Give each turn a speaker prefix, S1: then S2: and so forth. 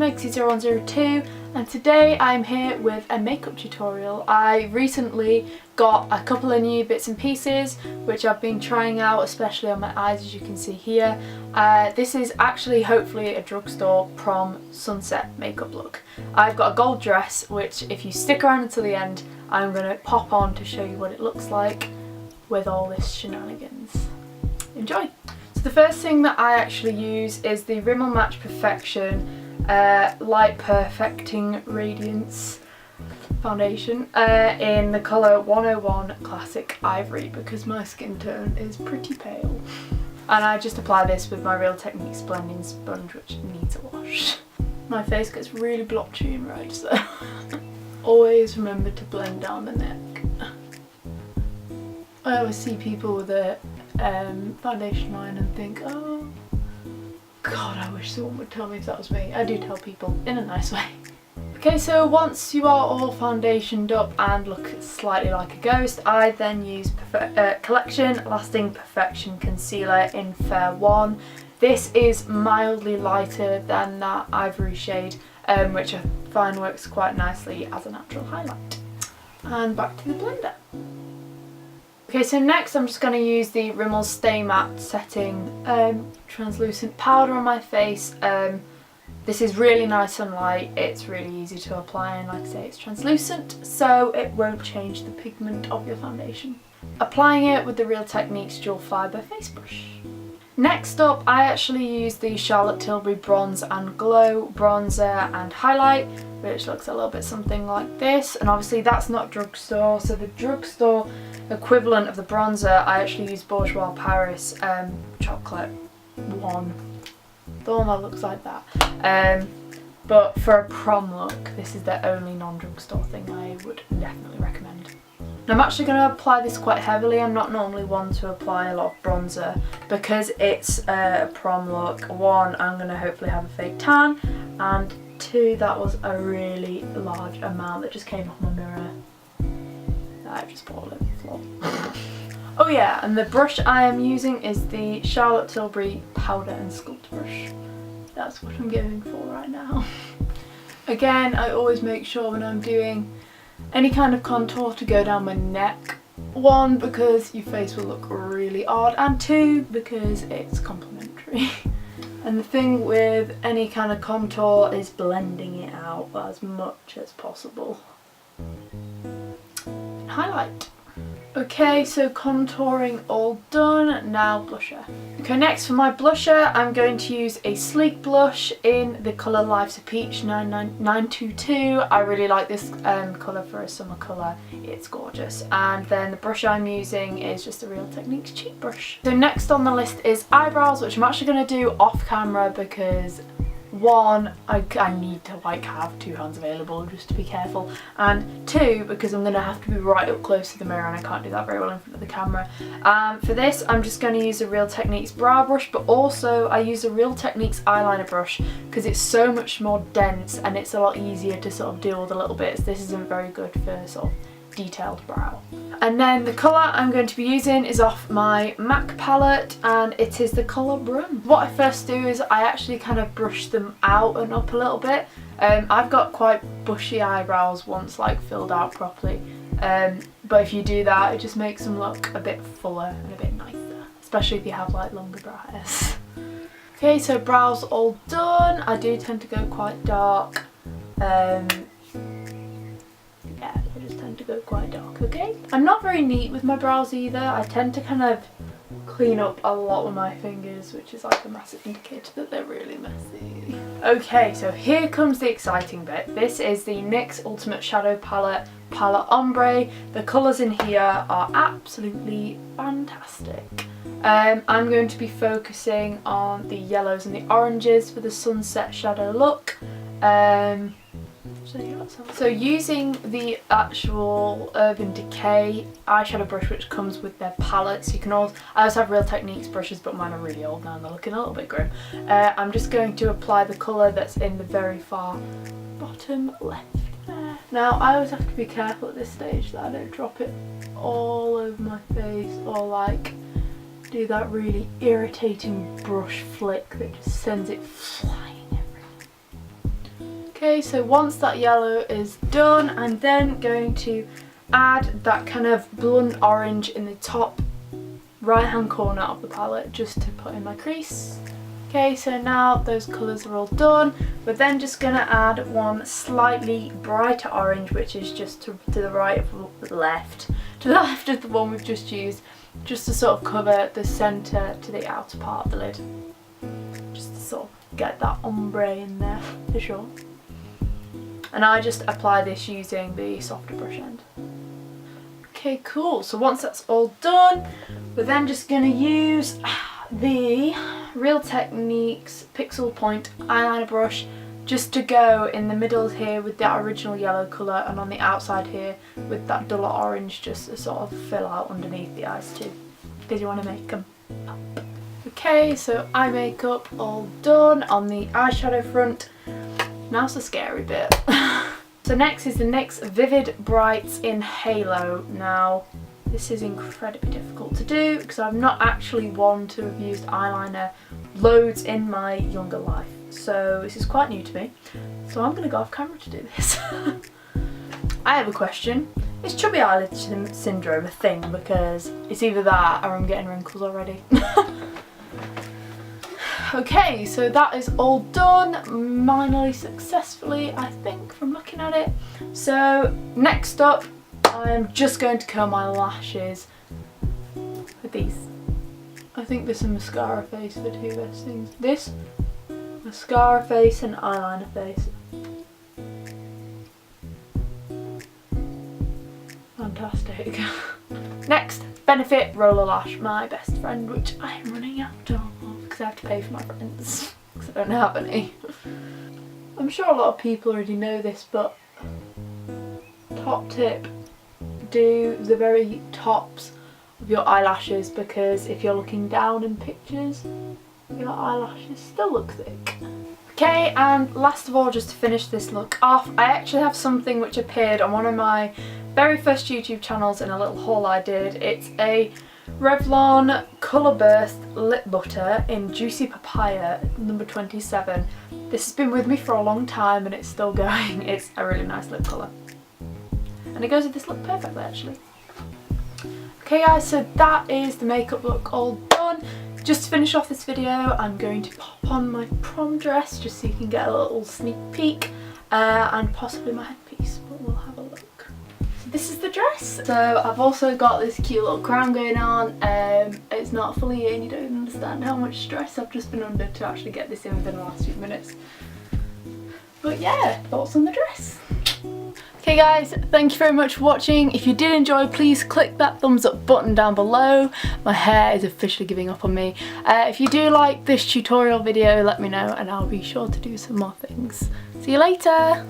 S1: Megzy0102 and today I'm here with a makeup tutorial. I recently got a couple of new bits and pieces which I've been trying out, especially on my eyes, as you can see here. This is actually hopefully a Drugstore prom sunset makeup look. I've got a gold dress which, if you stick around until the end, I'm going to pop on to show you what it looks like with all this shenanigans. Enjoy! So the first thing that I actually use is the Rimmel Match Perfection Light Perfecting Radiance foundation in the colour 101 Classic Ivory because my skin tone is pretty pale. And I just apply this with my Real Techniques blending sponge, which needs a wash. My face gets really blotchy and red, so always remember to blend down the neck. I always see people with a foundation line and think, oh God, I wish someone would tell me if that was me. I do tell people in a nice way. Okay, so once you are all foundationed up and look slightly like a ghost, I then use Collection Lasting Perfection Concealer in Fair 1. This is mildly lighter than that ivory shade, which I find works quite nicely as a natural highlight. And back to the blender. Okay, so next I'm just going to use the Rimmel Stay Matte Setting Translucent Powder on my face. This is really nice and light, it's really easy to apply, and like I say, it's translucent, so it won't change the pigment of your foundation. Applying it with the Real Techniques Dual Fibre Face Brush. Next up, I actually use the Charlotte Tilbury Bronze and Glow Bronzer and Highlight, which looks a little bit something like this, and obviously that's not Drugstore, so the Drugstore equivalent of the bronzer, I actually use Bourjois Paris Chocolate one. The one that looks like that. But for a prom look, this is the only non-drugstore thing I would definitely recommend. Now I'm actually going to apply this quite heavily. I'm not normally one to apply a lot of bronzer because it's a prom look. One, I'm going to hopefully have a fake tan, and two, that was a really large amount that just came off my mirror. I just put all over the floor. Oh yeah, and the brush I am using is the Charlotte Tilbury Powder and Sculpt brush. That's what I'm going for right now. Again, I always make sure when I'm doing any kind of contour to go down my neck. One, because your face will look really odd, and two, because it's complimentary. And the thing with any kind of contour is blending it out as much as possible. Highlight. Okay, so contouring all done, now blusher. Okay, next for my blusher, I'm going to use a sleek blush in the colour Life's a Peach 922. I really like this colour for a summer colour, it's gorgeous. And then the brush I'm using is just a Real Techniques cheek brush. So next on the list is eyebrows, which I'm actually going to do off camera because one, I need to like have two hands available just to be careful, and two, because I'm going to have to be right up close to the mirror and I can't do that very well in front of the camera. For this I'm just going to use a Real Techniques brow brush, but also I use a Real Techniques eyeliner brush because it's so much more dense and it's a lot easier to sort of deal with a little bits. This isn't very good for sort of detailed brow. And then the colour I'm going to be using is off my MAC palette, and it is the colour Prom. What I first do is I actually kind of brush them out and up a little bit. I've got quite bushy eyebrows once like filled out properly, but if you do that it just makes them look a bit fuller and a bit nicer, especially if you have like longer brow hairs. Okay, so brows all done. I do tend to go quite dark. Yeah, I just tend to go quite dark, okay? I'm not very neat with my brows either. I tend to kind of clean up a lot with my fingers, which is like a massive indicator that they're really messy. Okay, so here comes the exciting bit. This is the NYX Ultimate Shadow Palette, Palette Ombre. The colours in here are absolutely fantastic. I'm going to be focusing on the yellows and the oranges for the sunset shadow look. So using the actual Urban Decay eyeshadow brush, which comes with their palettes, you can also, I also have Real Techniques brushes, but mine are really old now and they're looking a little bit grim. I'm just going to apply the colour that's in the very far bottom left there. Now I always have to be careful at this stage that I don't drop it all over my face or like do that really irritating brush flick that just sends it flying everywhere. Okay, so once that yellow is done, I'm then going to add that kind of blunt orange in the top right hand corner of the palette just to put in my crease. Okay, so now those colours are all done, we're then just going to add one slightly brighter orange, which is just to the right of the left, to the left of the one we've just used, just to sort of cover the centre to the outer part of the lid. Just to sort of get that ombre in there for sure. And I just apply this using the softer brush end. Okay, cool. So once that's all done, we're then just going to use the Real Techniques Pixel Point eyeliner brush just to go in the middle here with that original yellow colour, and on the outside here with that duller orange, just to sort of fill out underneath the eyes too, because you want to make them pop. Okay, so eye makeup all done on the eyeshadow front. Now's the scary bit. So next is the NYX Vivid Brights in Halo. Now this is incredibly difficult to do because I'm not actually one to have used eyeliner loads in my younger life. So this is quite new to me. So I'm going to go off camera to do this. I have a question. Is chubby eyelid syndrome a thing? Because it's either that or I'm getting wrinkles already. Okay, so that is all done, minorly successfully, I think, from looking at it. So next up, I'm just going to curl my lashes with these. I think this is mascara face are the two best things. This, mascara face and eyeliner face. Fantastic. Next, Benefit Roller Lash, my best friend, which I am running out of because I have to pay for my friends because I don't have any. I'm sure a lot of people already know this, but top tip, do the very tops of your eyelashes, because if you're looking down in pictures, your eyelashes still look thick. Okay, and last of all, just to finish this look off, I actually have something which appeared on one of my very first YouTube channels in a little haul I did. It's a Revlon Colour Burst Lip Butter in Juicy Papaya, number 27. This has been with me for a long time and it's still going. It's a really nice lip colour. And it goes with this look perfectly, actually. Okay guys, so that is the makeup look all done. Just to finish off this video, I'm going to pop on my prom dress just so you can get a little sneak peek, and possibly my headpiece, but we'll have a look. So this is the dress. So I've also got this cute little crown going on. It's not fully in, you don't understand how much stress I've just been under to actually get this in within the last few minutes. But yeah, thoughts on the dress. Okay guys, thank you very much for watching. If you did enjoy, please click that thumbs up button down below. My hair is officially giving up on me. If you do like this tutorial video, let me know and I'll be sure to do some more things. See you later!